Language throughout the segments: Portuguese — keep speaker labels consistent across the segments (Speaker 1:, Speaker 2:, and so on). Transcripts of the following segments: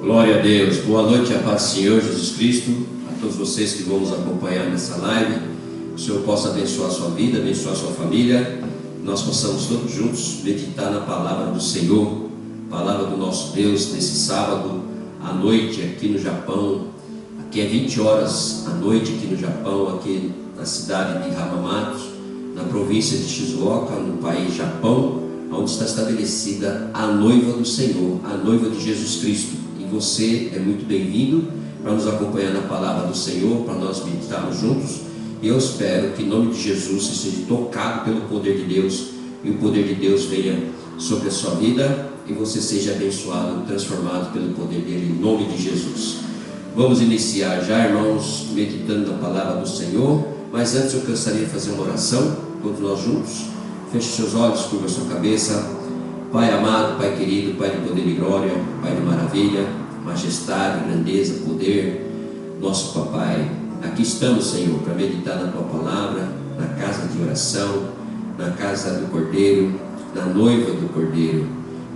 Speaker 1: Glória a Deus, boa noite, a paz do Senhor Jesus Cristo, a todos vocês que vão nos acompanhar nessa live. Que o Senhor possa abençoar a sua vida, abençoar a sua família, nós possamos todos juntos meditar na palavra do Senhor, palavra do nosso Deus, nesse sábado à noite aqui no Japão. Aqui é 20 horas à noite aqui no Japão, aqui na cidade de Hamamatsu, na província de Shizuoka, no país Japão, onde está estabelecida a noiva do Senhor, a noiva de Jesus Cristo. E você é muito bem-vindo para nos acompanhar na palavra do Senhor, para nós meditarmos juntos. E eu espero que em nome de Jesus você seja tocado pelo poder de Deus, e o poder de Deus venha sobre a sua vida, e você seja abençoado, transformado pelo poder dele, em nome de Jesus. Vamos iniciar já, irmãos, meditando na palavra do Senhor. Mas antes eu gostaria de fazer uma oração, todos nós juntos. Feche seus olhos, curva sua cabeça. Pai amado, Pai querido, Pai de poder e glória, Pai de maravilha, majestade, grandeza, poder, nosso Papai, aqui estamos, Senhor, para meditar na Tua palavra, na casa de oração, na casa do Cordeiro, na noiva do Cordeiro.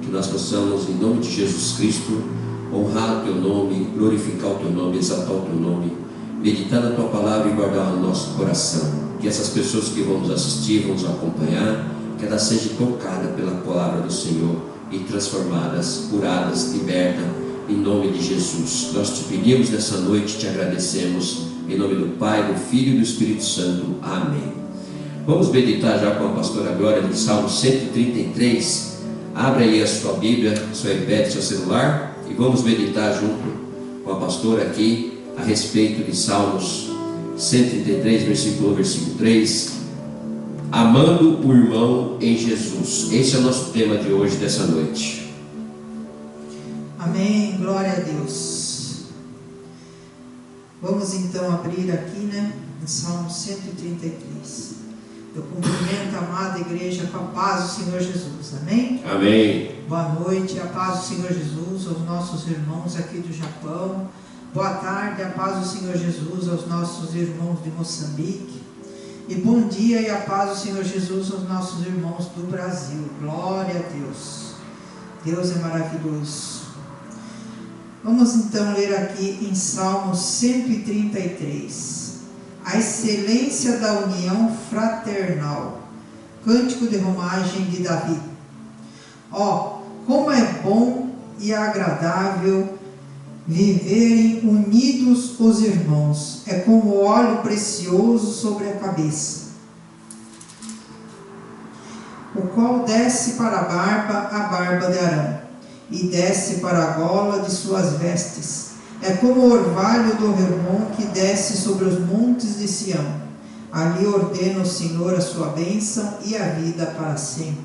Speaker 1: Que nós possamos, em nome de Jesus Cristo, honrar o Teu nome, glorificar o Teu nome, exaltar o Teu nome, meditar na Tua palavra e guardar no nosso coração. Que essas pessoas que vão nos assistir, vão nos acompanhar, que elas sejam tocadas pela palavra do Senhor e transformadas, curadas, libertas, em nome de Jesus. Nós te pedimos nessa noite, te agradecemos, em nome do Pai, do Filho e do Espírito Santo. Amém. Vamos meditar já com a pastora Glória de Salmo 133. Abre aí a sua Bíblia, seu iPad, seu celular, e vamos meditar junto com a pastora aqui a respeito de Salmos 133, versículo 1, versículo 3. Amando o irmão em Jesus. Esse é o nosso tema de hoje, dessa noite.
Speaker 2: Amém, glória a Deus. Vamos então abrir aqui, em Salmo 133. Eu cumprimento a amada igreja com a paz do Senhor Jesus, amém?
Speaker 1: Amém.
Speaker 2: Boa noite, a paz do Senhor Jesus aos nossos irmãos aqui do Japão. Boa tarde, a paz do Senhor Jesus aos nossos irmãos de Moçambique. E bom dia e a paz do Senhor Jesus aos nossos irmãos do Brasil. Glória a Deus. Deus é maravilhoso. Vamos então ler aqui em Salmo 133. A excelência da união fraternal. Cântico de romagem de Davi. Ó, como é bom e agradável viverem unidos os irmãos, é como óleo precioso sobre a cabeça, o qual desce para a barba de Arão, e desce para a gola de suas vestes. É como o orvalho do Hermon que desce sobre os montes de Sião. Ali ordena o Senhor a sua bênção e a vida para sempre.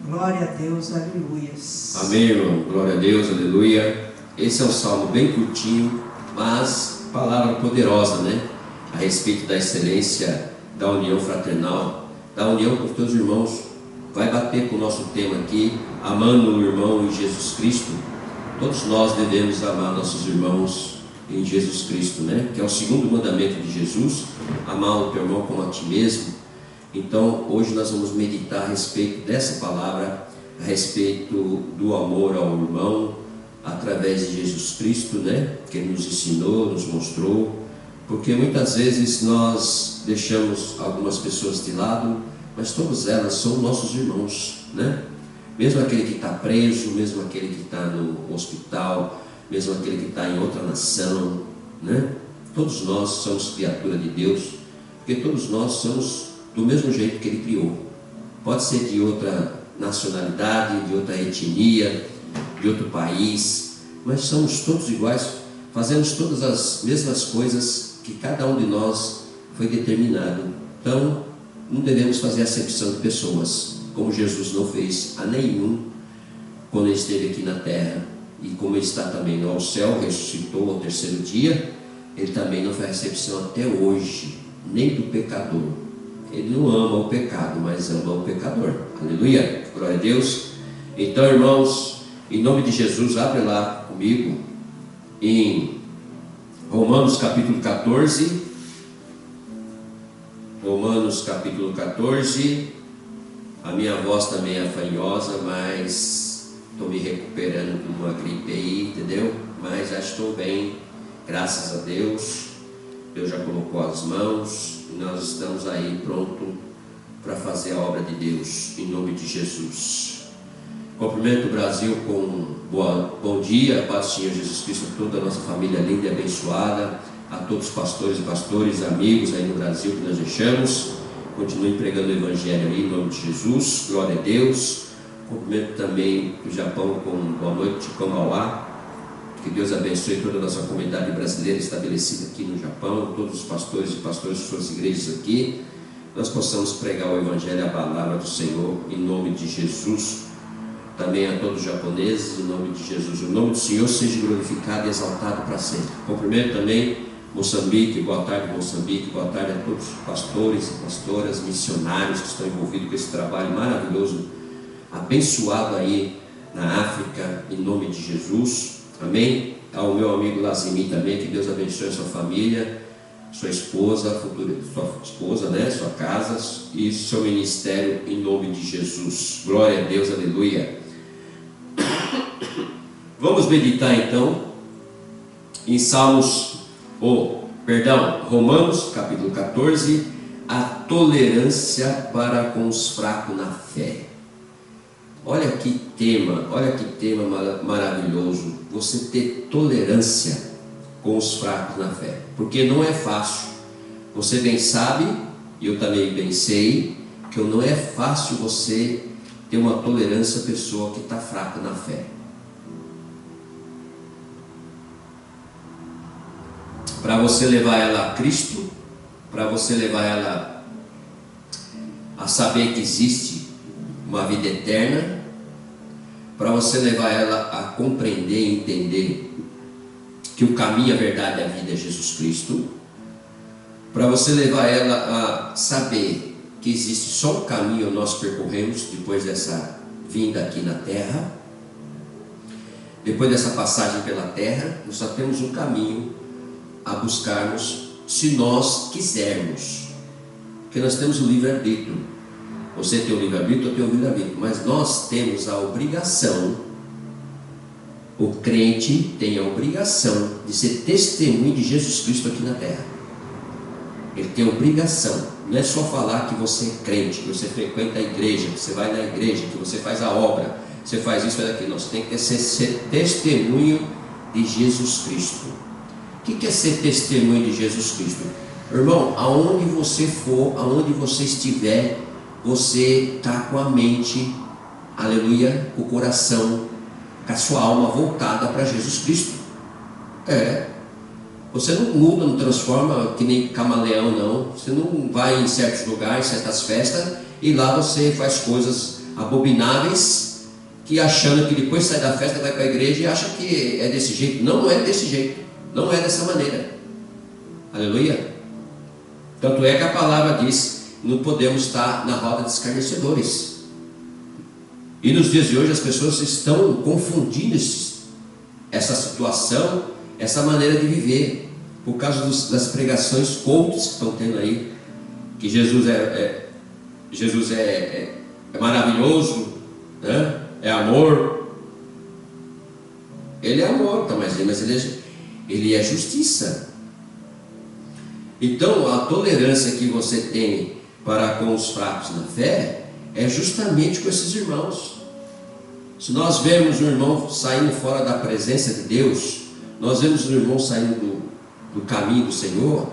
Speaker 2: Glória a Deus, aleluias.
Speaker 1: Amém, irmão. Glória a Deus, aleluia. Esse é um salmo bem curtinho, mas palavra poderosa, a respeito da excelência da união fraternal, da união com os teus irmãos. Vai bater com o nosso tema aqui, amando o irmão em Jesus Cristo. Todos nós devemos amar nossos irmãos em Jesus Cristo, que é o segundo mandamento de Jesus, amar o teu irmão como a ti mesmo. Então, hoje nós vamos meditar a respeito dessa palavra, a respeito do amor ao irmão, através de Jesus Cristo, que Ele nos ensinou, nos mostrou, porque muitas vezes nós deixamos algumas pessoas de lado, mas todas elas são nossos irmãos, mesmo aquele que está preso, mesmo aquele que está no hospital, mesmo aquele que está em outra nação, todos nós somos criatura de Deus, porque todos nós somos do mesmo jeito que Ele criou. Pode ser de outra nacionalidade, de outra etnia, de outro país, mas somos todos iguais, fazemos todas as mesmas coisas que cada um de nós foi determinado. Então, não devemos fazer acepção de pessoas, como Jesus não fez a nenhum quando Ele esteve aqui na terra, e como Ele está também ao céu, ressuscitou ao terceiro dia, Ele também não faz acepção até hoje, nem do pecador. Ele não ama o pecado, mas ama o pecador. Aleluia, glória a Deus. Então, irmãos, em nome de Jesus, abre lá comigo em Romanos capítulo 14. Romanos capítulo 14. A minha voz também é fanhosa, mas estou me recuperando de uma gripe aí, entendeu? Mas já estou bem, graças a Deus. Deus já colocou as mãos e nós estamos aí pronto para fazer a obra de Deus, em nome de Jesus. Cumprimento o Brasil com bom dia, a paz do Senhor Jesus Cristo, a toda a nossa família linda e abençoada, a todos os pastores e pastores, amigos aí no Brasil que nós deixamos. Continue pregando o Evangelho aí, em nome de Jesus, glória a Deus. Cumprimento também o Japão com boa noite, Kamauá. Que Deus abençoe toda a nossa comunidade brasileira estabelecida aqui no Japão, todos os pastores e pastoras de suas igrejas aqui. Nós possamos pregar o Evangelho, a palavra do Senhor, em nome de Jesus. Também a todos os japoneses, em nome de Jesus. O nome do Senhor seja glorificado e exaltado para sempre. Cumprimento também Moçambique, boa tarde Moçambique, boa tarde a todos os pastores e pastoras, missionários que estão envolvidos com esse trabalho maravilhoso, abençoado aí na África, em nome de Jesus, amém? Ao meu amigo Lazimi também, que Deus abençoe a sua família, sua esposa, sua esposa, né? Sua casa e seu ministério, em nome de Jesus, glória a Deus, aleluia. Vamos meditar então em Romanos capítulo 14, a tolerância para com os fracos na fé. Olha que tema maravilhoso, você ter tolerância com os fracos na fé, porque não é fácil. Você bem sabe, e eu também bem sei, que não é fácil você ter uma tolerância à pessoa que está fraca na fé. Para você levar ela a Cristo, para você levar ela a saber que existe uma vida eterna, para você levar ela a compreender e entender que o caminho, a verdade e a vida é Jesus Cristo, para você levar ela a saber que existe só um caminho que nós percorremos depois dessa vinda aqui na terra, depois dessa passagem pela terra, nós só temos um caminho a buscarmos, se nós quisermos, porque nós temos o livre-arbítrio. Você tem o livre-arbítrio, eu tenho o livre-arbítrio, mas nós temos a obrigação, o crente tem a obrigação de ser testemunho de Jesus Cristo aqui na terra. Ele tem a obrigação, não é só falar que você é crente, que você frequenta a igreja, que você vai na igreja, que você faz a obra, você faz isso, faz aquilo. Nós temos que ser testemunho de Jesus Cristo. O que é ser testemunho de Jesus Cristo? Irmão, aonde você for, aonde você estiver, você está com a mente, aleluia, com o coração, com a sua alma voltada para Jesus Cristo. Você não muda, não transforma que nem camaleão, não. Você não vai em certos lugares, certas festas, e lá você faz coisas abomináveis, que achando que depois sai da festa, vai para a igreja e acha que é desse jeito. Não é desse jeito. Não é dessa maneira, aleluia. Tanto é que a palavra diz: não podemos estar na roda dos escarnecedores. E nos dias de hoje as pessoas estão confundindo essa situação, essa maneira de viver, por causa das pregações cultas que estão tendo aí, que Jesus é maravilhoso, né? É amor. Ele é amor, mas ele é justiça. Então a tolerância que você tem para com os fracos na fé é justamente com esses irmãos. Se nós vemos um irmão saindo fora da presença de Deus, nós vemos um irmão saindo do caminho do Senhor,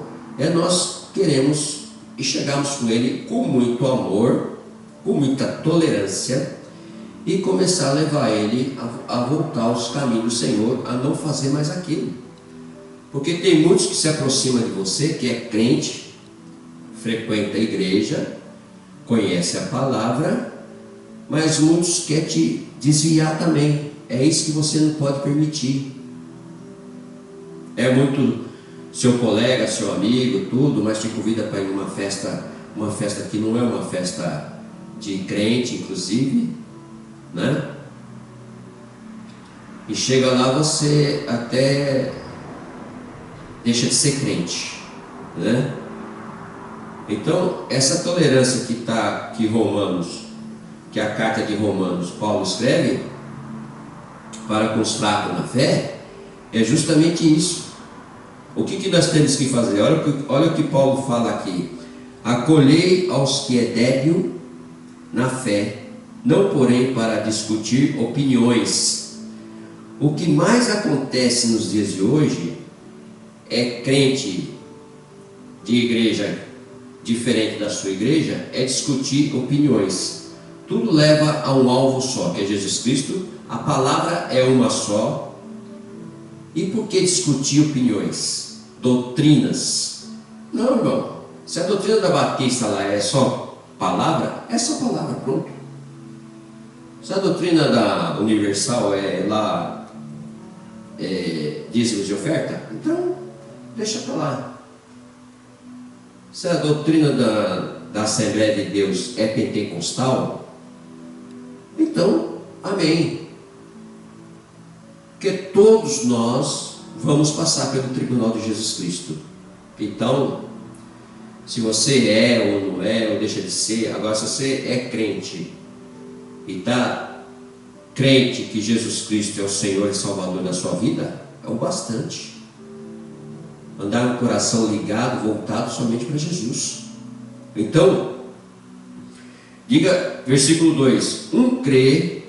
Speaker 1: nós queremos e chegamos com ele com muito amor, com muita tolerância, e começar a levar ele a voltar aos caminhos do Senhor, a não fazer mais aquilo. Porque tem muitos que se aproximam de você, que é crente, frequenta a igreja, conhece a palavra, mas muitos querem te desviar também. É isso que você não pode permitir. É muito seu colega, seu amigo, tudo, mas te convida para ir numa festa que não é uma festa de crente, inclusive, né? E chega lá, você até deixa de ser crente, né? Então, essa tolerância que está aqui que a carta de Romanos, Paulo escreve para com os fracos na fé, É justamente isso. O que nós temos que fazer? Olha o que Paulo fala aqui. Acolhei aos que é débil na fé, não porém para discutir opiniões. O que mais acontece nos dias de hoje é crente de igreja diferente da sua igreja, é discutir opiniões. Tudo leva a um alvo só, que é Jesus Cristo. A palavra é uma só. E por que discutir opiniões? Doutrinas? Não, irmão. Se a doutrina da Batista lá é só palavra, é só palavra, pronto. Se a doutrina da Universal é lá dízimos de oferta, então deixa para lá. Se a doutrina da Assembleia de Deus é pentecostal, então, amém. Porque todos nós vamos passar pelo tribunal de Jesus Cristo. Então, se você é ou não é, ou deixa de ser, agora se você é crente e está crente que Jesus Cristo é o Senhor e Salvador da sua vida, é o bastante. Andar com o coração ligado, voltado somente para Jesus. Então, diga, versículo 2: um crê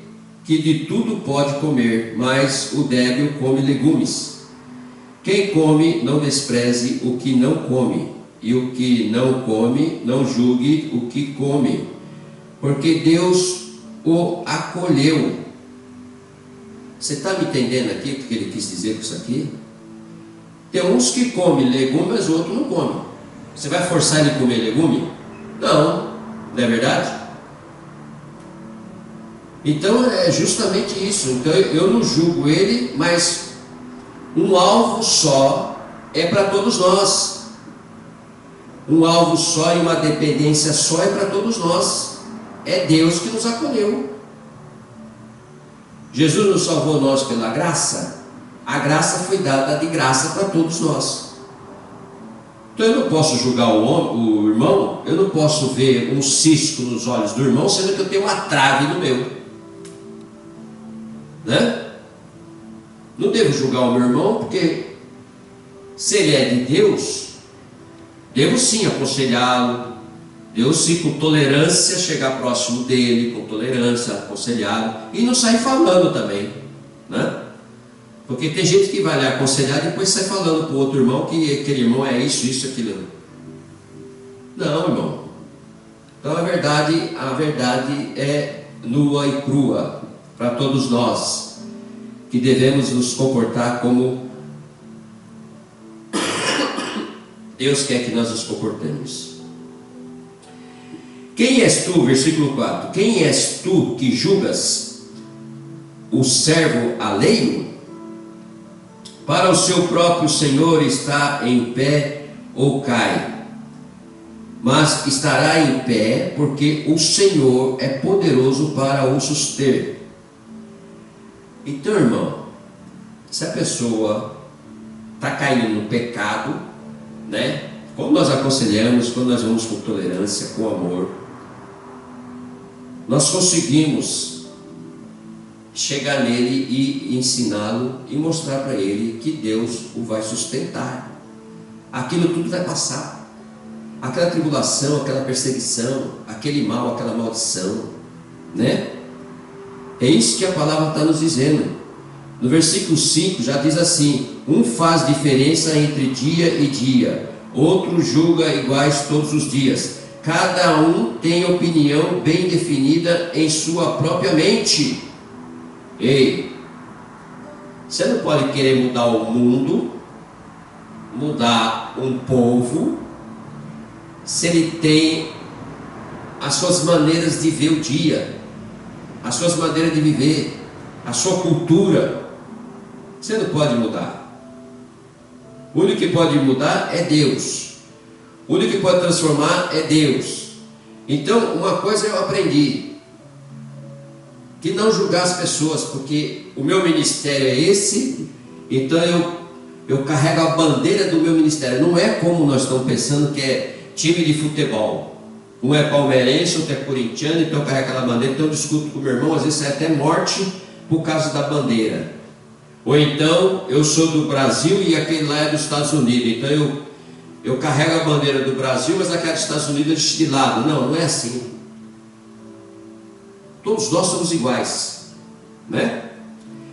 Speaker 1: que de tudo pode comer, mas o débil come legumes. Quem come, não despreze o que não come, e o que não come, não julgue o que come, porque Deus o acolheu. Você está me entendendo aqui o que ele quis dizer com isso aqui? Tem uns que comem legume, mas o outro não come. Você vai forçar ele a comer legume? Não, não é verdade? Então é justamente isso. Então eu não julgo ele, mas um alvo só é para todos nós. Um alvo só e uma dependência só é para todos nós. É Deus que nos acolheu. Jesus nos salvou nós pela graça. A graça foi dada de graça para todos nós. Então eu não posso julgar o irmão, eu não posso ver um cisco nos olhos do irmão, sendo que eu tenho uma trave no meu. Né? Não devo julgar o meu irmão, porque se ele é de Deus, devo sim aconselhá-lo, devo sim com tolerância chegar próximo dele, com tolerância aconselhá-lo, e não sair falando também, né? Porque tem gente que vai lá aconselhar e depois sai falando para o outro irmão que aquele irmão é isso, aquilo. Não, irmão. Então a verdade é nua e crua para todos nós, que devemos nos comportar como Deus quer que nós nos comportemos. Quem és tu, versículo 4, quem és tu que julgas o servo alheio? Para o seu próprio Senhor está em pé ou cai, mas estará em pé, porque o Senhor é poderoso para o suster. Então, irmão, se a pessoa está caindo no pecado, né? Como nós aconselhamos, quando nós vamos com tolerância, com amor, nós conseguimos chegar nele e ensiná-lo e mostrar para ele que Deus o vai sustentar. Aquilo tudo vai passar. Aquela tribulação, aquela perseguição, aquele mal, aquela maldição, né? É isso que a palavra está nos dizendo. No versículo 5 já diz assim: um faz diferença entre dia e dia, outro julga iguais todos os dias. Cada um tem opinião bem definida em sua própria mente. Ei, você não pode querer mudar o mundo, mudar um povo, se ele tem as suas maneiras de ver o dia, as suas maneiras de viver, a sua cultura. Você não pode mudar. O único que pode mudar é Deus. O único que pode transformar é Deus. Então, uma coisa eu aprendi: que não julgar as pessoas, porque o meu ministério é esse, então eu carrego a bandeira do meu ministério. Não é como nós estamos pensando que é time de futebol. Um é palmeirense, outro é corintiano, então eu carrego aquela bandeira. Então eu discuto com o meu irmão, às vezes é até morte por causa da bandeira. Ou então, eu sou do Brasil e aquele lá é dos Estados Unidos. Então eu carrego a bandeira do Brasil, mas aquela dos Estados Unidos é de lado. Não, não é assim. Todos nós somos iguais, né?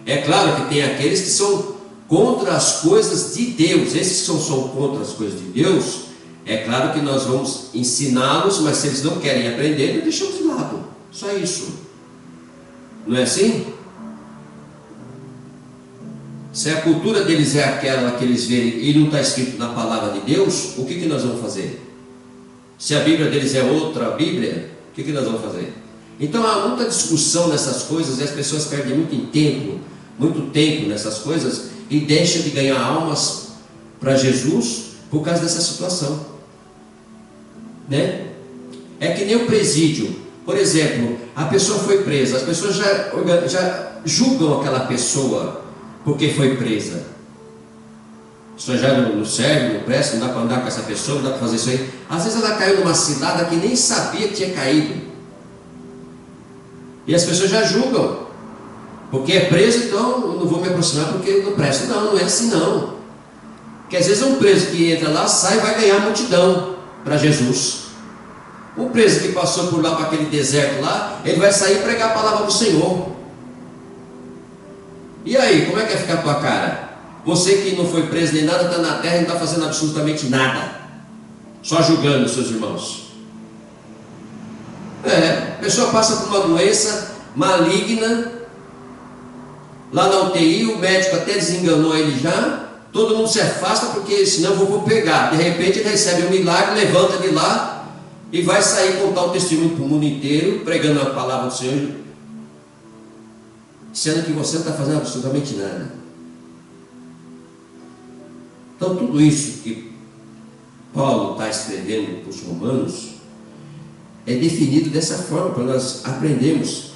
Speaker 1: É claro que tem aqueles que são contra as coisas de Deus. Esses que são contra as coisas de Deus, é claro que nós vamos ensiná-los, mas se eles não querem aprender, nós deixamos de lado. Só isso. Não é assim? Se a cultura deles é aquela que eles verem e não está escrito na palavra de Deus, o que nós vamos fazer? Se a Bíblia deles é outra Bíblia, o que nós vamos fazer? Então há muita discussão nessas coisas e as pessoas perdem muito tempo nessas coisas e deixam de ganhar almas para Jesus por causa dessa situação, né? É que nem o presídio. Por exemplo, a pessoa foi presa, as pessoas já julgam aquela pessoa porque foi presa. Isso já não serve, não presta, não dá para andar com essa pessoa, não dá para fazer isso aí. Às vezes ela caiu numa cilada que nem sabia que tinha caído. E as pessoas já julgam. Porque é preso, então eu não vou me aproximar porque não presta. Não, não é assim não. Porque às vezes um preso que entra lá, sai e vai ganhar multidão para Jesus. Um preso que passou por lá para aquele deserto lá, ele vai sair e pregar a palavra do Senhor. E aí, como é que vai ficar a tua cara? Você que não foi preso nem nada, está na terra e não está fazendo absolutamente nada, só julgando os seus irmãos. A pessoa passa por uma doença maligna, lá na UTI, o médico até desenganou ele já, todo mundo se afasta porque senão eu vou pegar. De repente ele recebe um milagre, levanta de lá e vai sair contar o testemunho para o mundo inteiro, pregando a palavra do Senhor, sendo que você não está fazendo absolutamente nada. Então tudo isso que Paulo está escrevendo para os romanos é definido dessa forma, para nós aprendermos.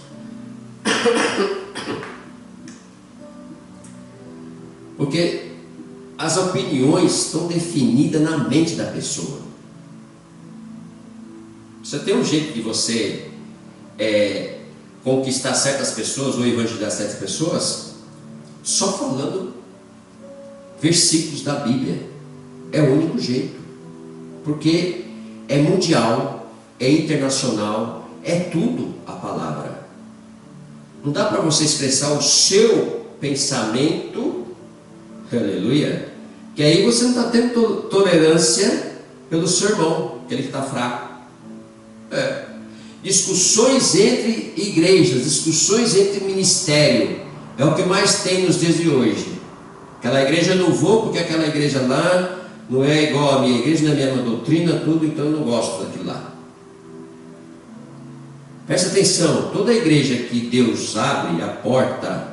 Speaker 1: Porque as opiniões estão definidas na mente da pessoa. Você tem um jeito de você conquistar certas pessoas ou evangelizar certas pessoas só falando versículos da Bíblia. É o único jeito, porque é mundial, é internacional, é tudo a palavra. Não dá para você expressar o seu pensamento, aleluia, que aí você não está tendo tolerância pelo seu irmão, que ele está fraco. Discussões entre igrejas, discussões entre ministério, é o que mais tem nos dias de hoje. Aquela igreja eu não vou porque aquela igreja lá não é igual a minha igreja, não é a mesma doutrina, tudo, então eu não gosto daquilo lá. Presta atenção, toda igreja que Deus abre a porta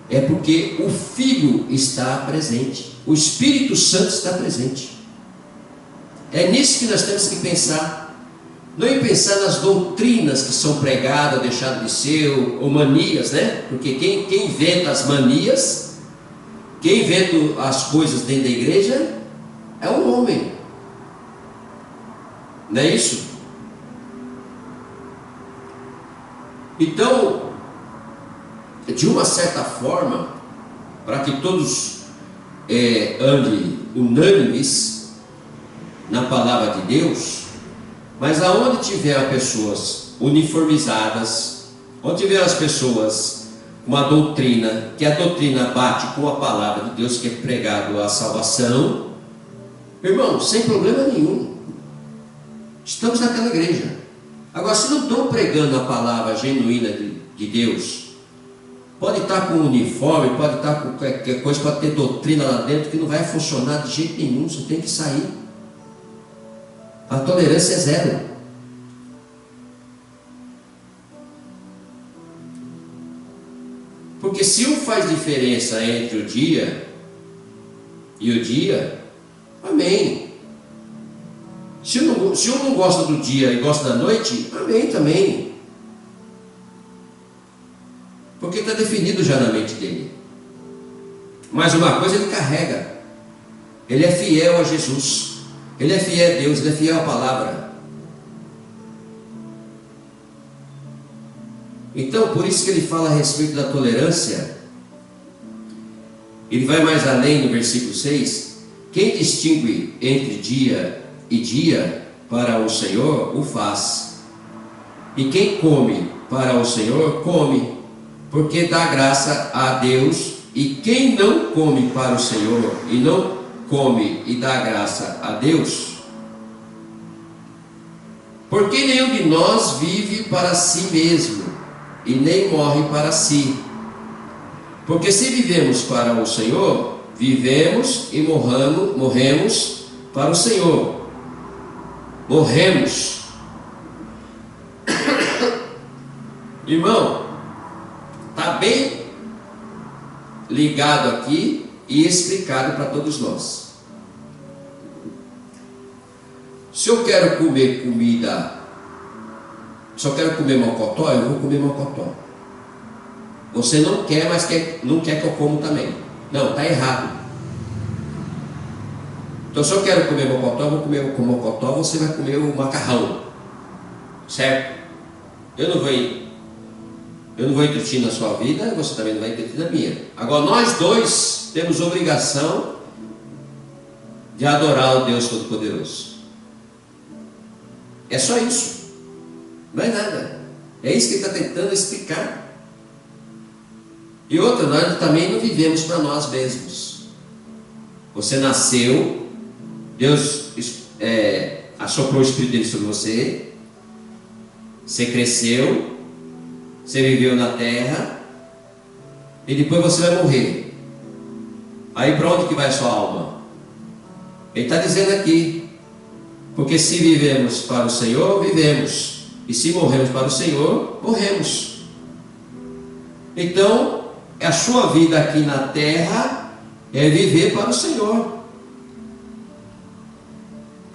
Speaker 1: é porque o Filho está presente, o Espírito Santo está presente. É nisso que nós temos que pensar. Não em pensar nas doutrinas que são pregadas, deixadas de ser, ou manias, né? Porque quem inventa as manias, quem inventa as coisas dentro da igreja, é um homem. Não é isso? Então, de uma certa forma, para que todos andem unânimes na palavra de Deus, mas aonde tiver pessoas uniformizadas, onde tiver as pessoas com a doutrina, que a doutrina bate com a palavra de Deus, que é pregado a salvação, irmão, sem problema nenhum, estamos naquela igreja. Agora, se não estão pregando a palavra genuína de Deus, pode estar com uniforme, pode estar com qualquer coisa, pode ter doutrina lá dentro que não vai funcionar de jeito nenhum, você tem que sair. A tolerância é zero. Porque se um faz diferença entre o dia e o dia, amém. Se um não gosta do dia e gosta da noite, amém também. Porque está definido já na mente dele. Mas uma coisa ele carrega. Ele é fiel a Jesus. Ele é fiel a Deus, ele é fiel à palavra. Então, por isso que ele fala a respeito da tolerância, Ele vai mais além no versículo 6. Quem distingue entre dia e dia para o Senhor, o faz. E quem come para o Senhor, come, porque dá graça a Deus. E quem não come para o Senhor e não come e dá graça a Deus, porque nenhum de nós vive para si mesmo e nem morre para si. Porque se vivemos para o Senhor, vivemos e morremos para o Senhor. Morremos. Irmão, está bem ligado aqui e explicado para todos nós. Se eu quero comer comida, se eu quero comer mocotó, eu vou comer mocotó. Você não quer, mas não quer que eu como também. Não, está errado. Então, se eu quero comer mocotó, eu vou comer com mocotó, você vai comer o macarrão. Certo? Eu não vou interferir na sua vida, você também não vai interferir na minha. Agora, nós dois temos obrigação de adorar o Deus Todo-Poderoso. É só isso. Não é nada. É isso que ele está tentando explicar. E outra, nós também não vivemos para nós mesmos. Você nasceu, Deus assoprou o Espírito dele sobre você, você cresceu, você viveu na terra, e depois você vai morrer. Aí para onde que vai sua alma? Ele está dizendo aqui, porque se vivemos para o Senhor, vivemos, e se morremos para o Senhor, morremos. Então, a sua vida aqui na terra é viver para o Senhor.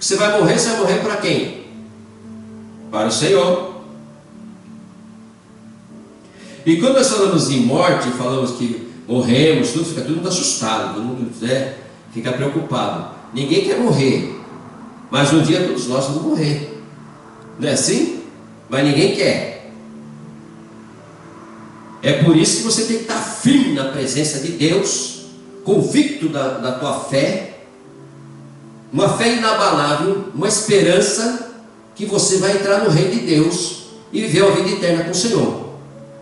Speaker 1: Você vai morrer para quem? Para o Senhor. E quando nós falamos em morte, falamos que morremos, fica todo mundo assustado, todo mundo fica preocupado. Ninguém quer morrer, mas um dia todos nós vamos morrer. Não é assim? Mas ninguém quer. É por isso que você tem que estar firme na presença de Deus, convicto da tua fé, uma fé inabalável, uma esperança que você vai entrar no reino de Deus e viver a vida eterna com o Senhor.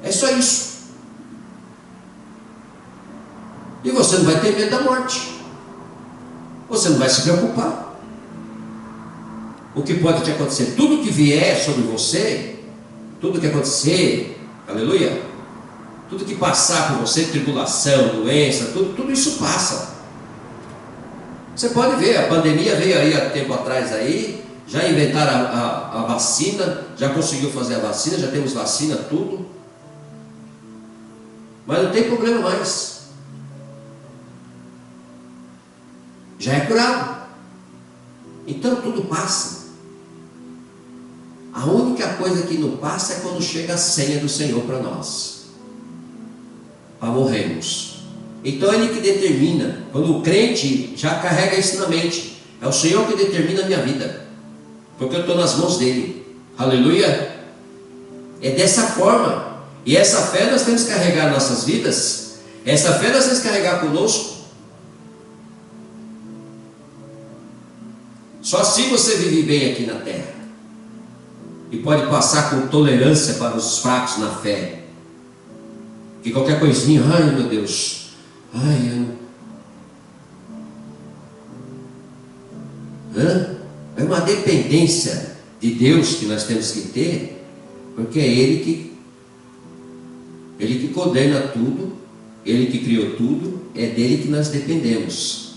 Speaker 1: É só isso. E você não vai ter medo da morte. Você não vai se preocupar. O que pode te acontecer? Tudo que vier sobre você, tudo que acontecer, aleluia, tudo que passar por você, tribulação, doença, tudo isso passa. Você pode ver, a pandemia veio aí há tempo atrás aí, já inventaram a vacina, já conseguiu fazer a vacina, já temos vacina, tudo. Mas não tem problema mais. Já é curado. Então tudo passa. A única coisa que não passa é quando chega a senha do Senhor para nós. Para morrermos. Então ele que determina. Quando o crente já carrega isso na mente, é o Senhor que determina a minha vida, porque eu estou nas mãos dele. Aleluia. É dessa forma. E essa fé nós temos que carregar em nossas vidas. Essa fé nós temos que carregar conosco. Só assim você vive bem aqui na terra, e pode passar com tolerância para os fracos na fé. Que qualquer coisinha, ai meu Deus, é uma dependência de Deus que nós temos que ter, porque é Ele que coordena tudo, Ele que criou tudo, é dele que nós dependemos.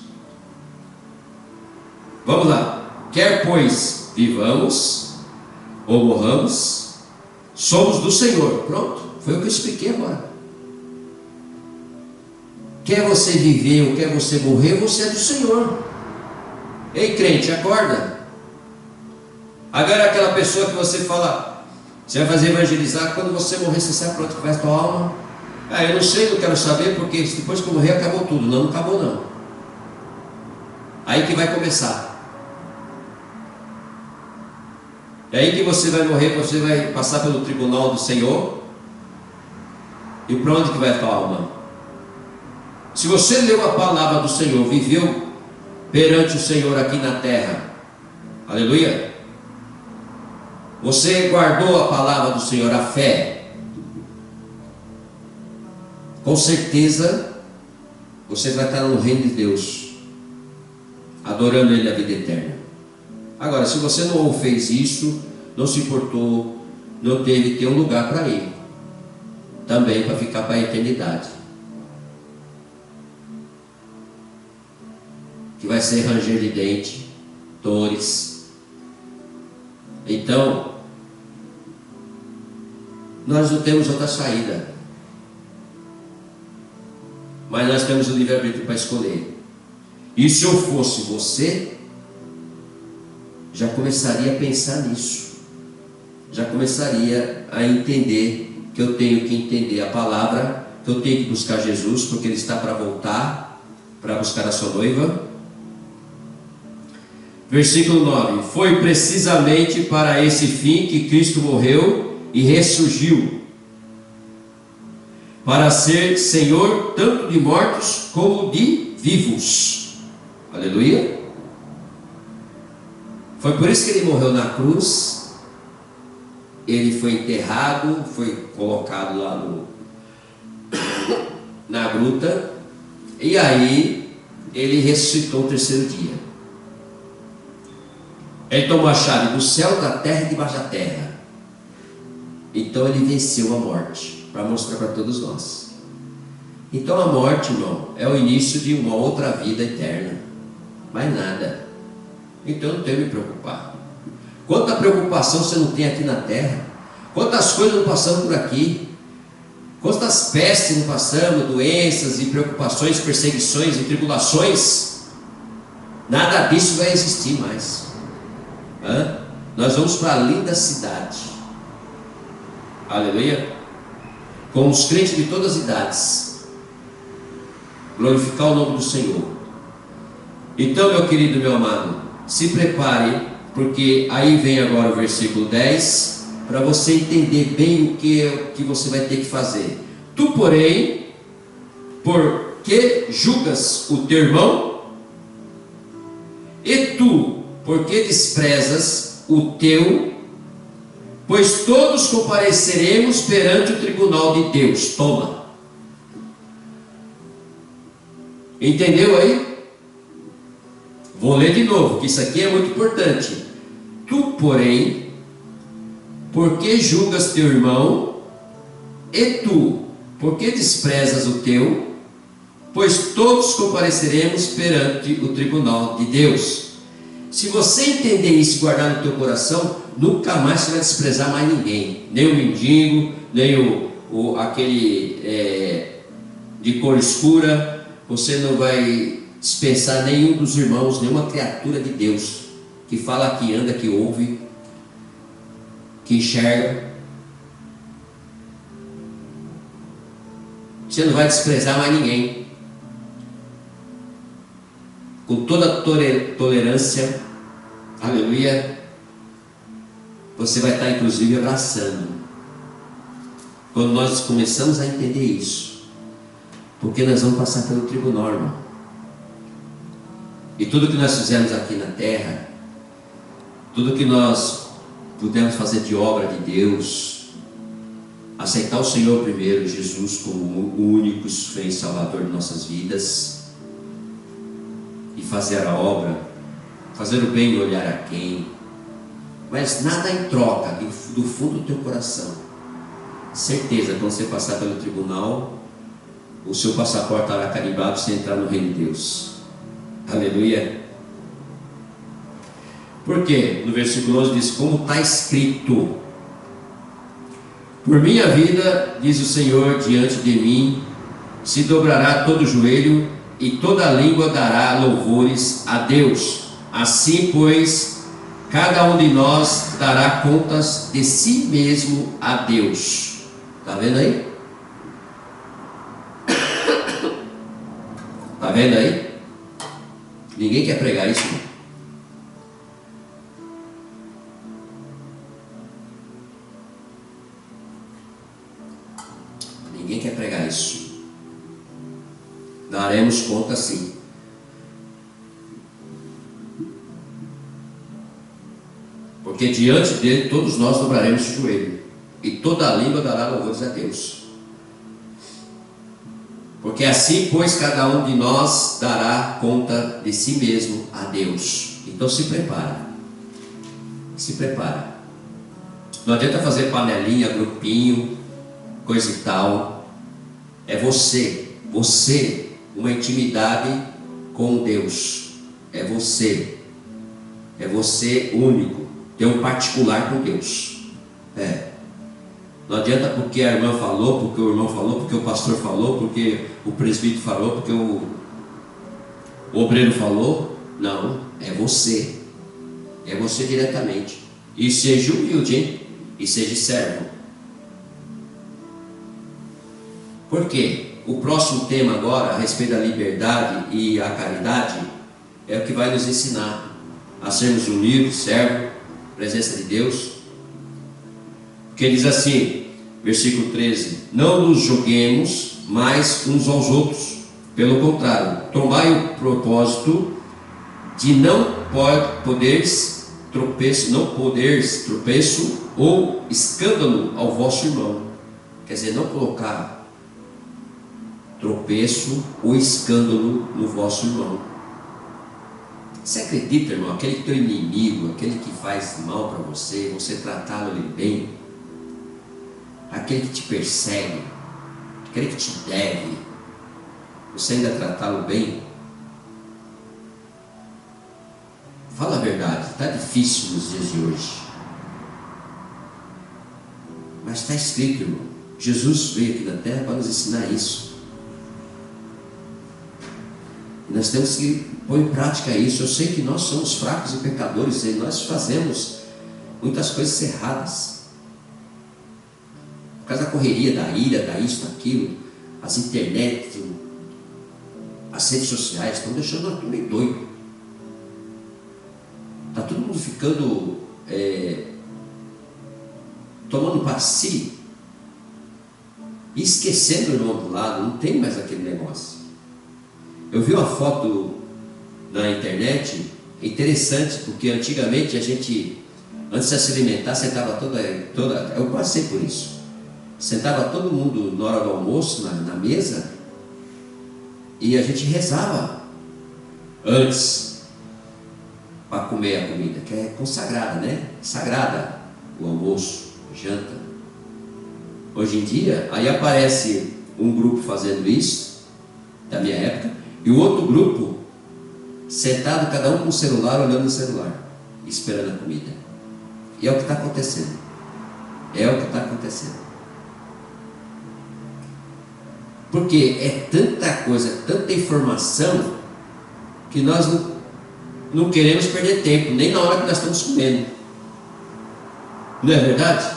Speaker 1: Vamos lá. Quer pois vivamos ou morramos, somos do Senhor. Pronto, foi o que eu expliquei agora. Quer você viver ou quer você morrer, você é do Senhor. Ei, crente, acorda. Agora aquela pessoa que você fala, você vai fazer evangelizar, quando você morrer, você sabe para onde vai a tua alma? Eu não sei, não quero saber, porque depois que eu morrer acabou tudo. Não acabou não. Aí que vai começar. É aí que você vai morrer, você vai passar pelo tribunal do Senhor. E para onde que vai a tua alma? Se você leu a palavra do Senhor, viveu perante o Senhor aqui na terra, aleluia, você guardou a palavra do Senhor, a fé, com certeza você vai estar no reino de Deus, adorando Ele a vida eterna. Agora, se você não fez isso, não se importou, não teve que ter um lugar para ir, também para ficar para a eternidade, que vai ser ranger de dente, dores. Então, nós não temos outra saída, mas nós temos o livre-arbítrio para escolher. E se eu fosse você, já começaria a pensar nisso, já começaria a entender que eu tenho que entender a palavra, que eu tenho que buscar Jesus, porque Ele está para voltar, para buscar a sua noiva. Versículo 9: foi precisamente para esse fim que Cristo morreu e ressurgiu, para ser Senhor tanto de mortos como de vivos. Aleluia. Foi por isso que Ele morreu na cruz. Ele foi enterrado, foi colocado lá na gruta, e aí Ele ressuscitou no terceiro dia. Ele tomou a chave do céu, da terra e debaixo da terra. Então Ele venceu a morte, para mostrar para todos nós. Então a morte, irmão, é o início de uma outra vida eterna, mais nada. Então eu não tenho que me preocupar. Quanta preocupação você não tem aqui na terra, quantas coisas não passamos por aqui, quantas pestes não passamos, doenças e preocupações, perseguições e tribulações. Nada disso vai existir mais. Nós vamos para a linda cidade, aleluia, com os crentes de todas as idades, glorificar o nome do Senhor. Então, meu querido, meu amado, se prepare, porque aí vem agora o versículo 10, para você entender bem o que você vai ter que fazer. Tu, porém, por que julgas o teu irmão? E tu, por que desprezas o teu? Pois todos compareceremos perante o tribunal de Deus. Toma. Entendeu aí? Vou ler de novo, que isso aqui é muito importante. Tu, porém, por que julgas teu irmão? E tu, por que desprezas o teu? Pois todos compareceremos perante o tribunal de Deus. Se você entender isso e guardar no teu coração, nunca mais você vai desprezar mais ninguém, nem o mendigo, nem aquele de cor escura. Você não vai dispensar nenhum dos irmãos, nenhuma criatura de Deus que fala, que anda, que ouve, que enxerga. Você não vai desprezar mais ninguém. Com toda tolerância, aleluia, você vai estar inclusive abraçando. Quando nós começamos a entender isso, porque nós vamos passar pelo tribunal, irmão. E tudo que nós fizemos aqui na terra, tudo que nós pudemos fazer de obra de Deus, aceitar o Senhor primeiro, Jesus, como o único e Salvador de nossas vidas, e fazer a obra, fazer o bem e olhar a quem, mas nada em troca, do fundo do teu coração. Certeza, quando você passar pelo tribunal, o seu passaporte estará carimbado para você entrar no reino de Deus. Aleluia. Porque no versículo 11 diz: como está escrito: por minha vida, diz o Senhor, diante de mim se dobrará todo o joelho e toda a língua dará louvores a Deus. Assim, pois, cada um de nós dará contas de si mesmo a Deus. Está vendo aí? Está vendo aí? Ninguém quer pregar isso, não. Ninguém quer pregar isso. daremos conta sim. Porque diante dele todos nós dobraremos o joelho, e toda a língua dará louvores a Deus. Porque assim, pois, cada um de nós dará conta de si mesmo a Deus. Então se prepara. Se prepara. Não adianta fazer panelinha, grupinho, coisa e tal. É você, uma intimidade com Deus. É você único, tem um particular com Deus. Não adianta porque a irmã falou, porque o irmão falou, porque o pastor falou, porque o presbítero falou, porque o obreiro falou. Não, é você diretamente. E seja humilde, hein? E seja servo. Por quê? O próximo tema agora, a respeito da liberdade e a caridade, é o que vai nos ensinar a sermos humildes, servo, presença de Deus. Porque diz assim, versículo 13: não nos julguemos mais uns aos outros, pelo contrário, tomai o propósito de não poderes tropeço ou escândalo ao vosso irmão. Quer dizer, não colocar tropeço ou escândalo no vosso irmão. Você acredita, irmão, aquele teu inimigo, aquele que faz mal para você, você tratá-lo bem, aquele que te persegue, aquele que te deve, você ainda tratá-lo bem? Fala a verdade, está difícil nos dias de hoje. Mas está escrito, irmão. Jesus veio aqui na terra para nos ensinar isso. E nós temos que pôr em prática isso. Eu sei que nós somos fracos e pecadores, e nós fazemos muitas coisas erradas. Por causa da correria, da ira, da isso, daquilo, as internet, as redes sociais estão deixando nós tudo meio doido. Está todo mundo ficando tomando para si e esquecendo o irmão do lado. Não tem mais aquele negócio. Eu vi uma foto na internet interessante, porque antigamente a gente, antes de se alimentar, sentava toda eu passei por isso. Sentava todo mundo na hora do almoço na mesa e a gente rezava antes para comer a comida, que é consagrada, né? Sagrada, o almoço, a janta. Hoje em dia, aí aparece um grupo fazendo isso, da minha época, e o outro grupo sentado, cada um com o celular, olhando o celular, esperando a comida. E é o que está acontecendo. É o que está acontecendo. Porque é tanta coisa, tanta informação, que nós não queremos perder tempo, nem na hora que nós estamos comendo. Não é verdade?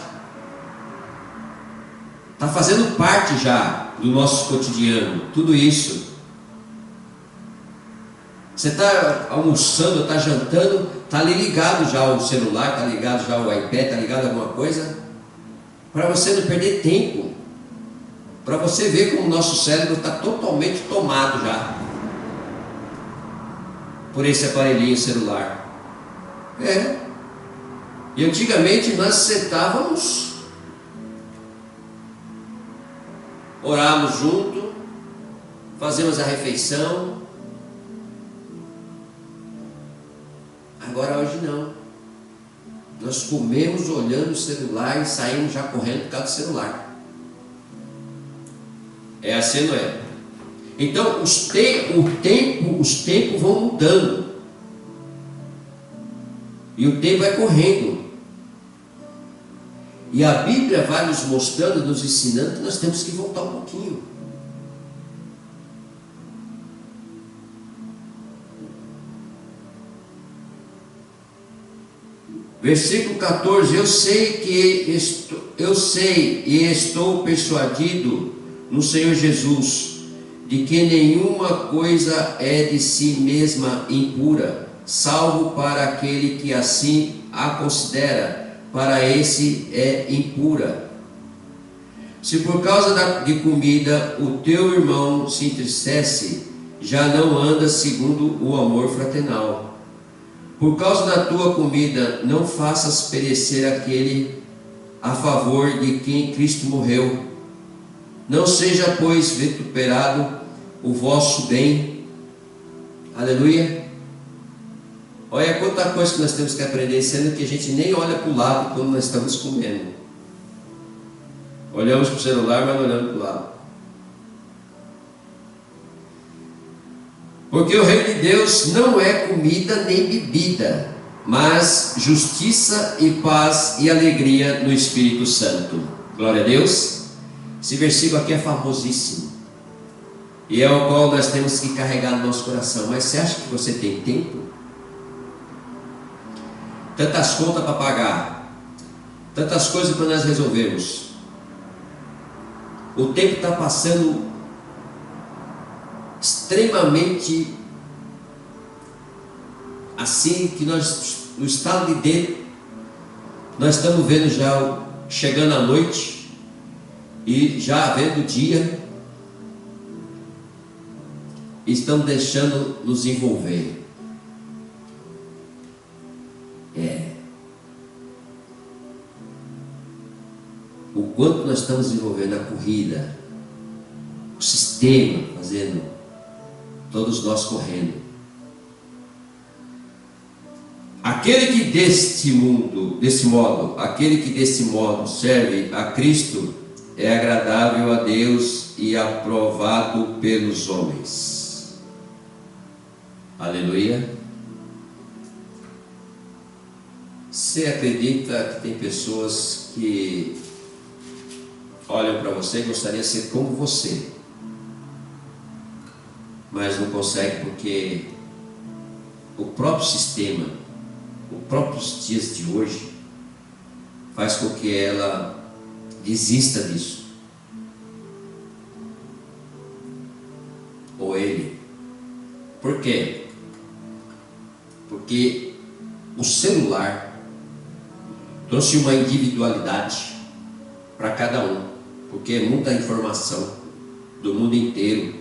Speaker 1: Está fazendo parte já do nosso cotidiano, tudo isso. Você está almoçando, está jantando, está ali ligado já o celular, está ligado já o iPad, está ligado a alguma coisa, para você não perder tempo, para você ver como o nosso cérebro está totalmente tomado já por esse aparelhinho celular. E antigamente nós sentávamos, orávamos junto, fazíamos a refeição. Agora hoje não. Nós comemos olhando o celular e saímos já correndo por causa do celular. É assim, não é? Então os tempos vão mudando. E o tempo vai correndo. E a Bíblia vai nos mostrando, nos ensinando que nós temos que voltar um pouquinho. Versículo 14: eu sei e estou persuadido no Senhor Jesus, de que nenhuma coisa é de si mesma impura, salvo para aquele que assim a considera, para esse é impura. Se por causa de comida o teu irmão se entristece, já não andas segundo o amor fraternal. Por causa da tua comida, não faças perecer aquele a favor de quem Cristo morreu. Não seja, pois, vituperado o vosso bem. Aleluia. Olha quanta coisa que nós temos que aprender, sendo que a gente nem olha para o lado quando nós estamos comendo. Olhamos para o celular, mas não olhamos para o lado. Porque o reino de Deus não é comida nem bebida, mas justiça e paz e alegria no Espírito Santo. Glória a Deus. Esse versículo aqui é famosíssimo, e é o qual nós temos que carregar no nosso coração. Mas você acha que você tem tempo? Tantas contas para pagar, tantas coisas para nós resolvermos. O tempo está passando extremamente assim, que nós, no estado de dentro, nós estamos vendo já chegando a noite e já vendo o dia, e estamos deixando nos envolver. O quanto nós estamos envolvendo a corrida, o sistema fazendo, todos nós correndo. Aquele que deste modo serve a Cristo é agradável a Deus e aprovado pelos homens. Aleluia. Você acredita que tem pessoas que olham para você e gostariam de ser como você, mas não consegue porque o próprio sistema, os próprios dias de hoje, faz com que ela desista disso, ou ele. Por quê? Porque o celular trouxe uma individualidade para cada um, porque é muita informação do mundo inteiro.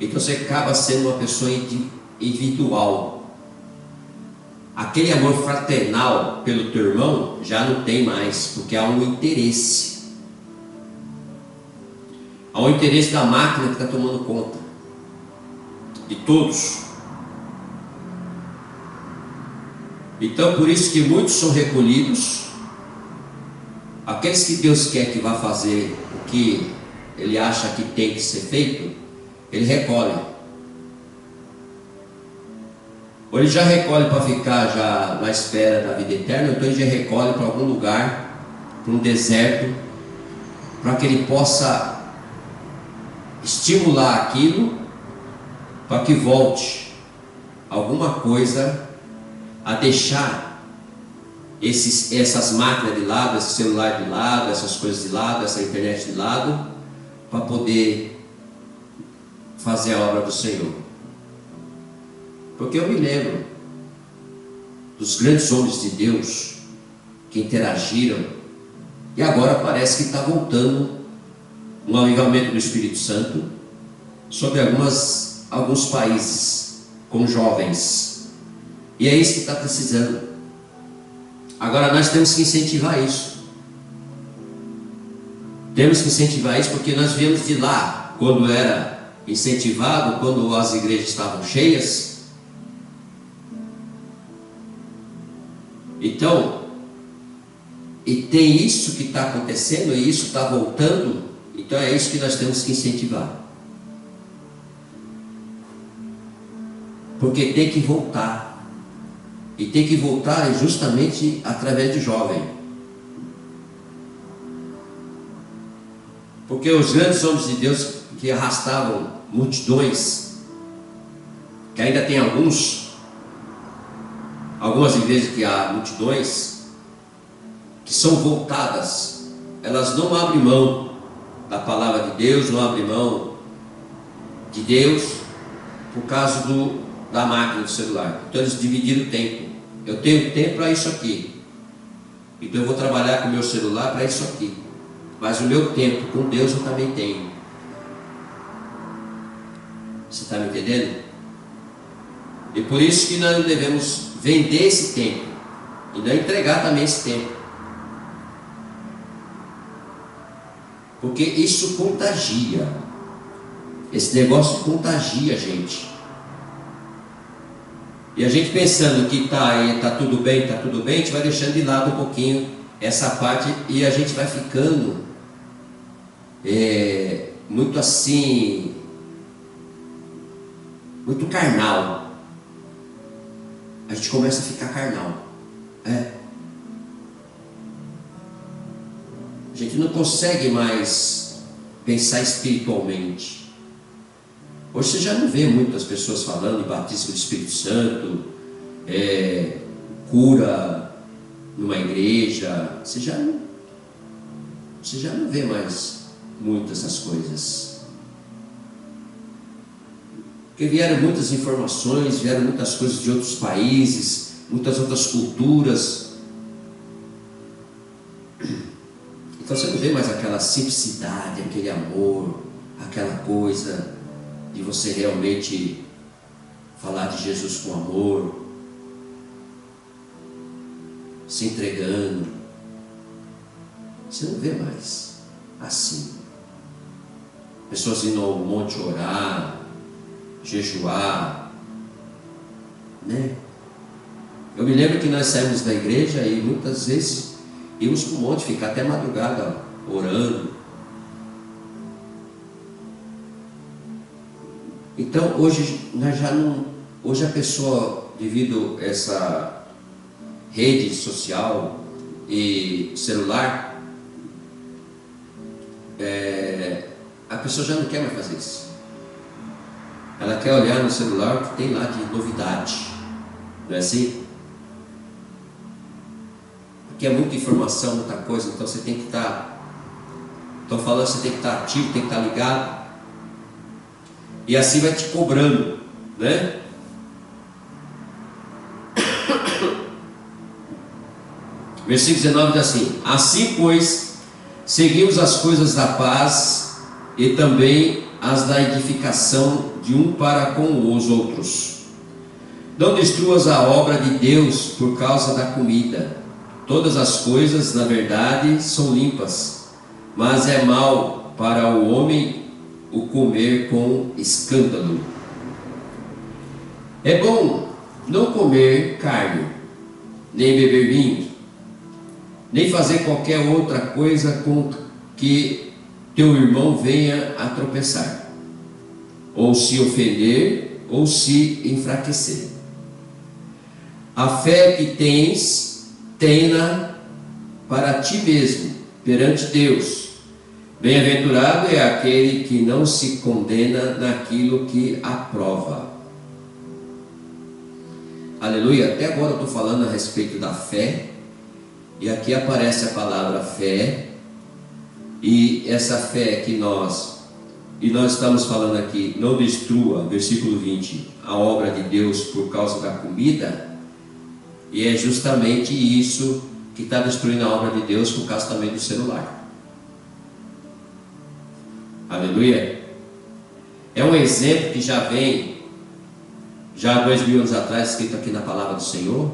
Speaker 1: Então você acaba sendo uma pessoa individual. Aquele amor fraternal pelo teu irmão já não tem mais, porque há um interesse. Há um interesse da máquina que está tomando conta de todos. Então por isso que muitos são recolhidos. Aqueles que Deus quer que vá fazer o que Ele acha que tem que ser feito, Ele recolhe. Ou ele já recolhe para ficar já na espera da vida eterna, ou então ele já recolhe para algum lugar, para um deserto, para que ele possa estimular aquilo, para que volte alguma coisa a deixar essas máquinas de lado, esse celular de lado, essas coisas de lado, essa internet de lado, para poder fazer a obra do Senhor. Porque eu me lembro dos grandes homens de Deus que interagiram, e agora parece que está voltando um avivamento do Espírito Santo sobre alguns países com jovens, e é isso que está precisando. Agora nós temos que incentivar isso. Temos que incentivar isso, porque nós viemos de lá, quando era incentivado, quando as igrejas estavam cheias. Então, e tem isso que está acontecendo, e isso está voltando. Então é isso que nós temos que incentivar, porque tem que voltar. E tem que voltar justamente através de jovem. Porque os grandes homens de Deus que arrastavam multidões, que ainda tem algumas igrejas que há multidões que são voltadas, elas não abrem mão da palavra de Deus, não abrem mão de Deus por causa da máquina do celular. Então eles dividiram o tempo. Eu tenho tempo para isso aqui, então eu vou trabalhar com o meu celular para isso aqui, mas o meu tempo com Deus eu também tenho. Você está me entendendo? E por isso que nós não devemos vender esse tempo e não entregar também esse tempo, porque isso contagia. Esse negócio contagia a gente. E a gente pensando que tá tudo bem, a gente vai deixando de lado um pouquinho essa parte e a gente vai ficando muito assim, muito carnal. A gente começa a ficar carnal. A gente não consegue mais pensar espiritualmente. Hoje você já não vê muitas pessoas falando em batismo do Espírito Santo, cura numa igreja. Você já não vê mais muitas essas coisas. Porque vieram muitas informações, vieram muitas coisas de outros países, muitas outras culturas. Então você não vê mais aquela simplicidade, aquele amor, aquela coisa de você realmente falar de Jesus com amor, se entregando. Você não vê mais assim. Pessoas indo ao monte orar, jejuar, né? Eu me lembro que nós saímos da igreja e muitas vezes íamos para o monte, ficar até madrugada orando. Então hoje nós já não. Hoje a pessoa, devido a essa rede social e celular, a pessoa já não quer mais fazer isso. Ela quer olhar no celular o que tem lá de novidade. Não é assim? Porque é muita informação, muita coisa, então você tem que estar. Estão falando, você tem que estar ativo, tem que estar ligado. E assim vai te cobrando, né? Versículo 19 diz assim: assim, pois, seguimos as coisas da paz e também as da edificação de um para com os outros. Não destruas a obra de Deus por causa da comida. Todas as coisas, na verdade, são limpas, mas é mal para o homem o comer com escândalo. É bom não comer carne, nem beber vinho, nem fazer qualquer outra coisa com que teu irmão venha a tropeçar, ou se ofender, ou se enfraquecer. A fé que tens, tenha para ti mesmo, perante Deus. Bem-aventurado é aquele que não se condena naquilo que aprova. Aleluia. Até agora eu estou falando a respeito da fé, e aqui aparece a palavra fé, e essa fé que nós estamos falando aqui, não destrua, versículo 20, a obra de Deus por causa da comida, e é justamente isso que está destruindo a obra de Deus por causa também do celular. Aleluia. É um exemplo que já vem, já há 2000 anos atrás, escrito aqui na palavra do Senhor,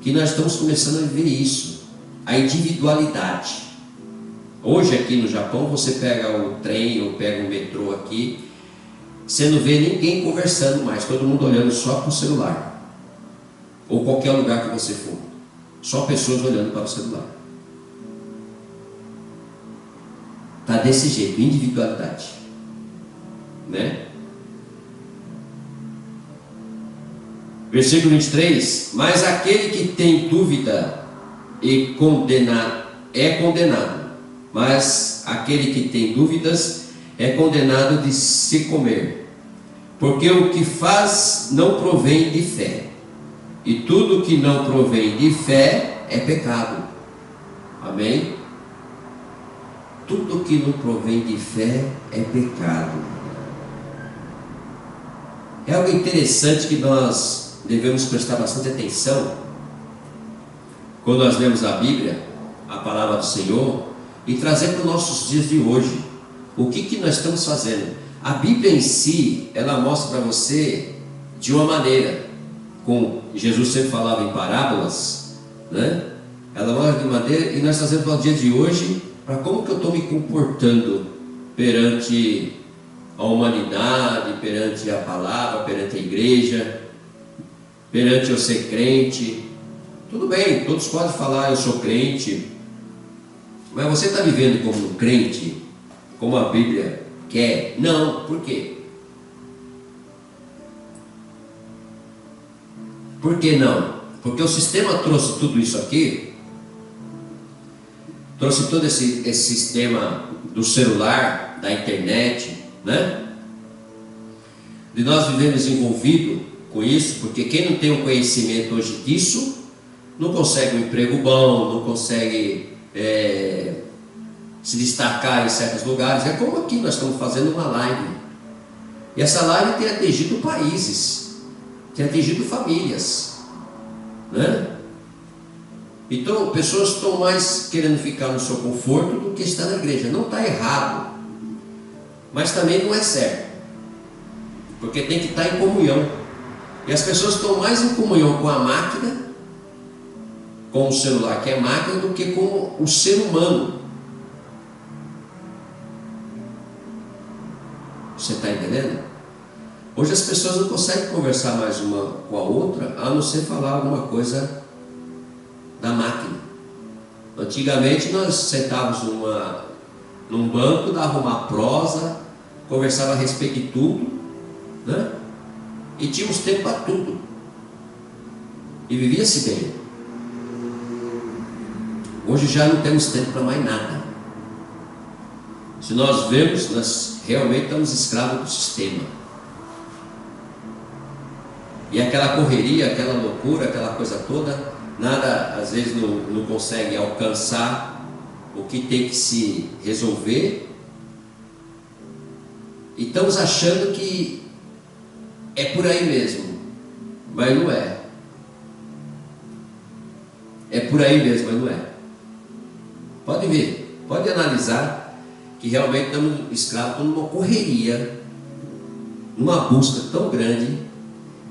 Speaker 1: que nós estamos começando a ver isso, a individualidade. Hoje aqui no Japão, você pega o trem ou pega o metrô aqui, você não vê ninguém conversando mais, todo mundo olhando só para o celular, ou qualquer lugar que você for, só pessoas olhando para o celular. Está desse jeito, individualidade, né? Versículo 23: mas aquele que tem dúvida e é condenado, mas aquele que tem dúvidas é condenado de se comer, porque o que faz não provém de fé, e tudo que não provém de fé é pecado. Amém? Tudo que não provém de fé é pecado. É algo interessante que nós devemos prestar bastante atenção quando nós lemos a Bíblia, a palavra do Senhor, e trazer para os nossos dias de hoje. O que nós estamos fazendo? A Bíblia em si, ela mostra para você de uma maneira, como Jesus sempre falava em parábolas, né? Ela mostra de maneira, e nós trazemos para o dia de hoje, para como que eu estou me comportando perante a humanidade, perante a palavra, perante a igreja, perante eu ser crente. Tudo bem, todos podem falar eu sou crente, mas você está vivendo como um crente, como a Bíblia quer? Não. Por quê? Por que não? Porque o sistema trouxe tudo isso aqui, trouxe todo esse sistema do celular, da internet, né? De nós vivemos envolvidos com isso, porque quem não tem um conhecimento hoje disso, não consegue um emprego bom, não consegue se destacar em certos lugares. É como aqui nós estamos fazendo uma live, e essa live tem atingido países, tem atingido famílias, né? Então pessoas estão mais querendo ficar no seu conforto do que estar na igreja. Não está errado, mas também não é certo, porque tem que estar em comunhão, e as pessoas estão mais em comunhão com a máquina, com o celular que é máquina, do que com o ser humano. Você está entendendo? Hoje as pessoas não conseguem conversar mais uma com a outra, a não ser falar alguma coisa da máquina. Antigamente nós sentávamos num banco, dava uma prosa, conversava a respeito de tudo, né? E tínhamos tempo para tudo, e vivia-se bem. Hoje já não temos tempo para mais nada. Se nós vemos, nós realmente estamos escravos do sistema. E aquela correria, aquela loucura, aquela coisa toda, nada às vezes não consegue alcançar o que tem que se resolver. E estamos achando que é por aí mesmo, mas não é. É por aí mesmo, mas não é. Pode ver, pode analisar que realmente estamos escravos numa correria, numa busca tão grande,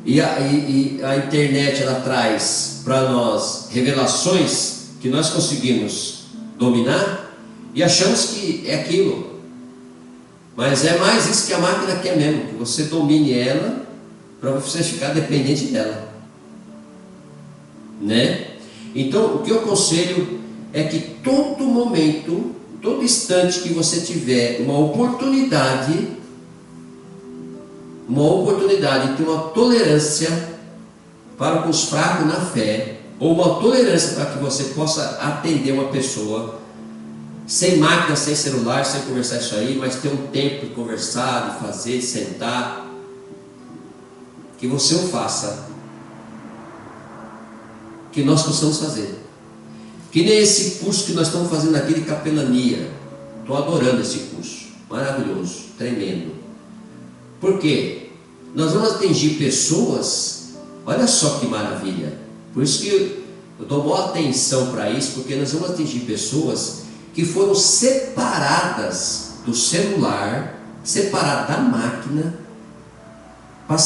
Speaker 1: e a internet ela traz para nós revelações que nós conseguimos dominar e achamos que é aquilo, mas é mais isso que a máquina quer mesmo, que você domine ela para você ficar dependente dela, né? Então o que eu aconselho é que todo momento, todo instante que você tiver uma oportunidade de ter uma tolerância para os fracos na fé, ou uma tolerância para que você possa atender uma pessoa sem máquina, sem celular, sem conversar isso aí, mas ter um tempo de conversar, de fazer, de sentar, que você o faça, que nós possamos fazer. Que nem esse curso que nós estamos fazendo aqui de capelania. Estou adorando esse curso, maravilhoso, tremendo. Por quê? Nós vamos atingir pessoas, olha só que maravilha. Por isso que eu dou boa atenção para isso, porque nós vamos atingir pessoas que foram separadas do celular, separadas da máquina, para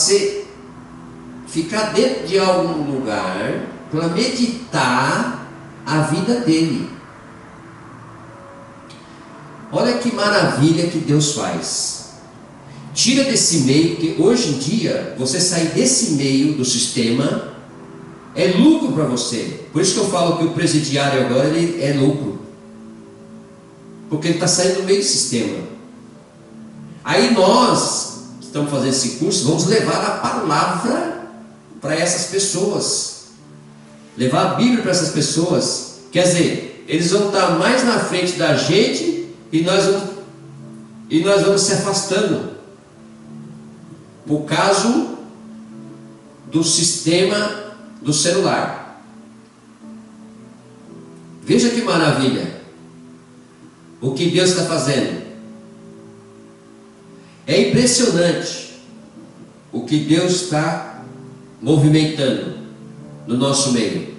Speaker 1: ficar dentro de algum lugar, para meditar a vida dele. Olha que maravilha que Deus faz. Tira desse meio, que hoje em dia, você sair desse meio do sistema é lucro para você. Por isso que eu falo que o presidiário agora ele é lucro, porque ele está saindo do meio do sistema. Aí nós estamos fazendo esse curso, vamos levar a palavra para essas pessoas, levar a Bíblia para essas pessoas. Quer dizer, eles vão estar mais na frente da gente, e nós vamos se afastando por causa do sistema do celular. Veja que maravilha o que Deus está fazendo. É impressionante o que Deus está movimentando no nosso meio.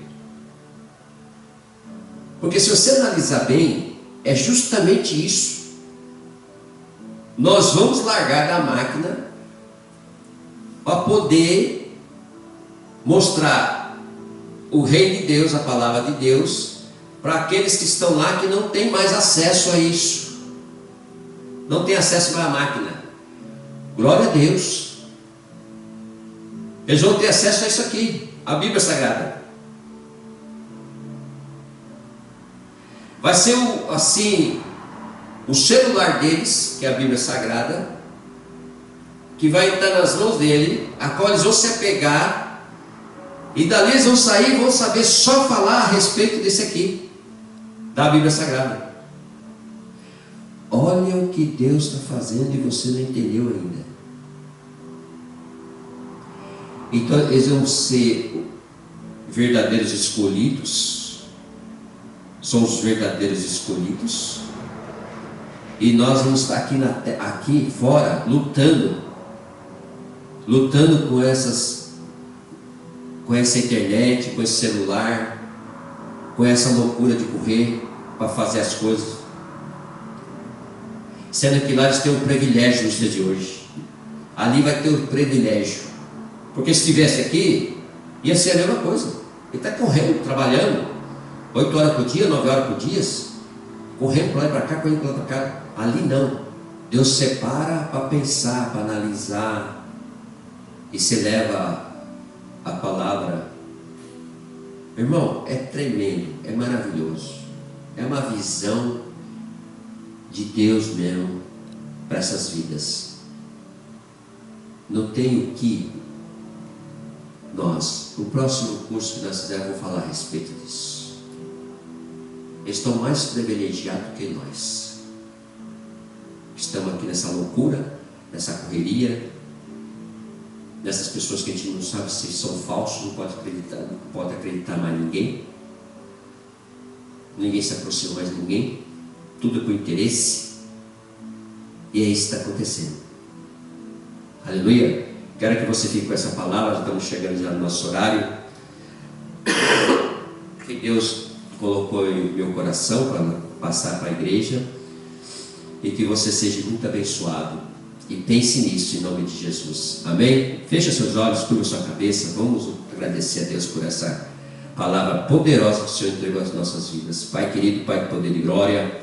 Speaker 1: Porque se você analisar bem, é justamente isso. nós vamos largar da máquina para poder mostrar o reino de Deus, a palavra de Deus, para aqueles que estão lá que não têm mais acesso a isso, não tem acesso mais à máquina. Glória a Deus. Eles vão ter acesso a isso aqui, a Bíblia Sagrada. Vai ser assim, o celular deles, que é a Bíblia Sagrada, que vai entrar nas mãos dele, a qual eles vão se apegar, e dali eles vão sair e vão saber só falar a respeito desse aqui, da Bíblia Sagrada. Olha o que Deus está fazendo e você não entendeu ainda. Então eles vão ser verdadeiros escolhidos, são os verdadeiros escolhidos, e nós vamos estar aqui fora lutando com essa internet, com esse celular, com essa loucura de correr para fazer as coisas, sendo que lá eles têm um privilégio nos dias de hoje. Ali vai ter um privilégio, porque se estivesse aqui ia ser a mesma coisa. Ele está correndo, trabalhando 8 horas por dia, 9 horas por dia, correndo para lá e para cá, correndo para lá e para cá. Ali não, Deus separa para pensar, para analisar, e se leva a palavra. Irmão, é tremendo, é maravilhoso, é uma visão de Deus mesmo para essas vidas. Não tem o que o próximo curso que nós fizermos, vou falar a respeito disso. Eles estão mais privilegiados que nós. Estamos aqui nessa loucura, nessa correria, dessas pessoas que a gente não sabe se são falsos, não pode acreditar mais ninguém se aproxima mais de ninguém, tudo por interesse, e é isso que está acontecendo. Aleluia. Quero que você fique com essa palavra. Já estamos chegando já no nosso horário, que Deus colocou em meu coração para passar para a igreja, e que você seja muito abençoado. E pense nisso em nome de Jesus. Amém? Feche seus olhos, curva sua cabeça. Vamos agradecer a Deus por essa palavra poderosa que o Senhor entregou às nossas vidas. Pai querido, Pai de poder e glória,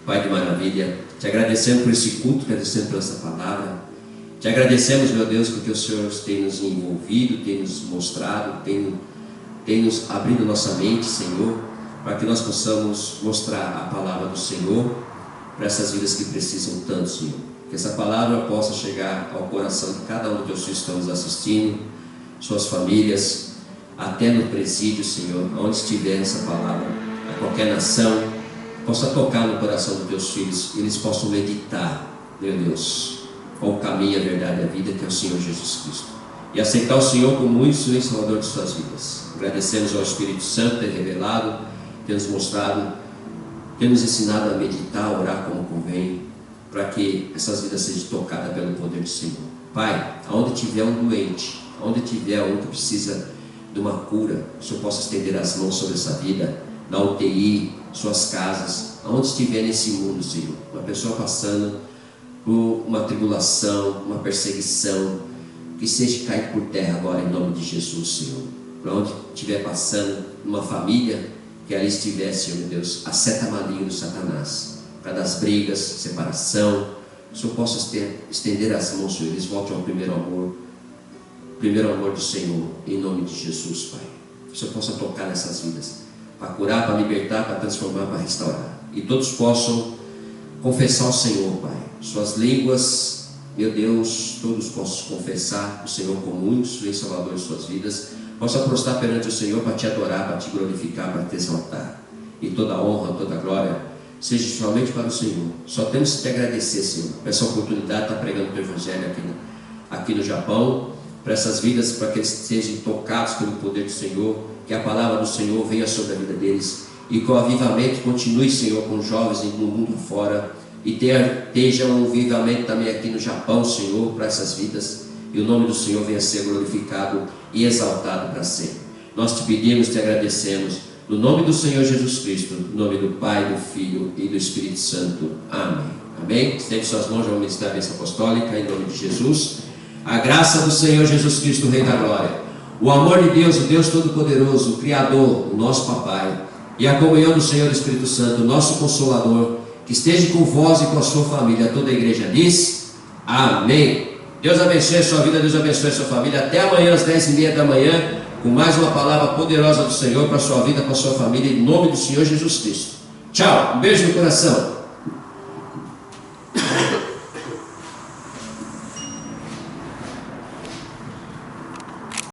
Speaker 1: Pai de maravilha, te agradecemos por esse culto, te agradecemos por essa palavra. Te agradecemos, meu Deus, porque o Senhor tem nos envolvido, tem nos mostrado, tem nos abrindo nossa mente, Senhor, para que nós possamos mostrar a palavra do Senhor para essas vidas que precisam tanto, Senhor. Que essa palavra possa chegar ao coração de cada um dos teus filhos que estão nos assistindo, suas famílias, até no presídio, Senhor, onde estiver essa palavra, a qualquer nação, possa tocar no coração dos teus filhos, e eles possam meditar, meu Deus, qual o caminho, a verdade e a vida, que é o Senhor Jesus Cristo, e aceitar o Senhor como único Senhor e Salvador de suas vidas. Agradecemos ao Espírito Santo ter revelado, ter nos mostrado, ter nos ensinado a meditar, a orar como convém, para que essas vidas sejam tocadas pelo poder do Senhor. Pai, aonde tiver um doente, aonde tiver um que precisa de uma cura, o Senhor possa estender as mãos sobre essa vida, na UTI, suas casas, aonde estiver nesse mundo, Senhor, uma pessoa passando por uma tribulação, uma perseguição, que seja cair por terra agora em nome de Jesus, Senhor. Para onde estiver passando, uma família, que ali estiver, Senhor, meu Deus, a seta maligna do Satanás, para das brigas, separação, o Senhor possa estender as mãos, Senhor, eles voltem ao primeiro amor do Senhor, em nome de Jesus, Pai. Que o Senhor possa tocar nessas vidas, para curar, para libertar, para transformar, para restaurar, e todos possam confessar o Senhor, Pai. Suas línguas, meu Deus, todos possam confessar o Senhor como único Senhor e Salvador de suas vidas, possam prostrar perante o Senhor para te adorar, para te glorificar, para te exaltar, e toda a honra, toda a glória seja somente para o Senhor. Só temos que te agradecer, Senhor, por essa oportunidade de estar pregando o teu Evangelho aqui no Japão, para essas vidas, para que eles sejam tocados pelo poder do Senhor, que a palavra do Senhor venha sobre a vida deles, e que o avivamento continue, Senhor, com jovens no mundo fora, e esteja um avivamento também aqui no Japão, Senhor, para essas vidas, e o nome do Senhor venha a ser glorificado e exaltado para sempre. Nós te pedimos, te agradecemos, no nome do Senhor Jesus Cristo, no nome do Pai, do Filho e do Espírito Santo. Amém. Amém? Estende suas mãos, vamos ministrar a bênção apostólica em nome de Jesus. A graça do Senhor Jesus Cristo, o Rei da Glória, o amor de Deus, o Deus Todo-Poderoso, o Criador, o nosso Papai, e a comunhão do Senhor Espírito Santo, o nosso Consolador, que esteja com vós e com a sua família. Toda a igreja diz amém. Deus abençoe a sua vida, Deus abençoe a sua família. Até amanhã às 10h30 da manhã, com mais uma palavra poderosa do Senhor para a sua vida, para a sua família, em nome do Senhor Jesus Cristo. Tchau, um beijo no coração.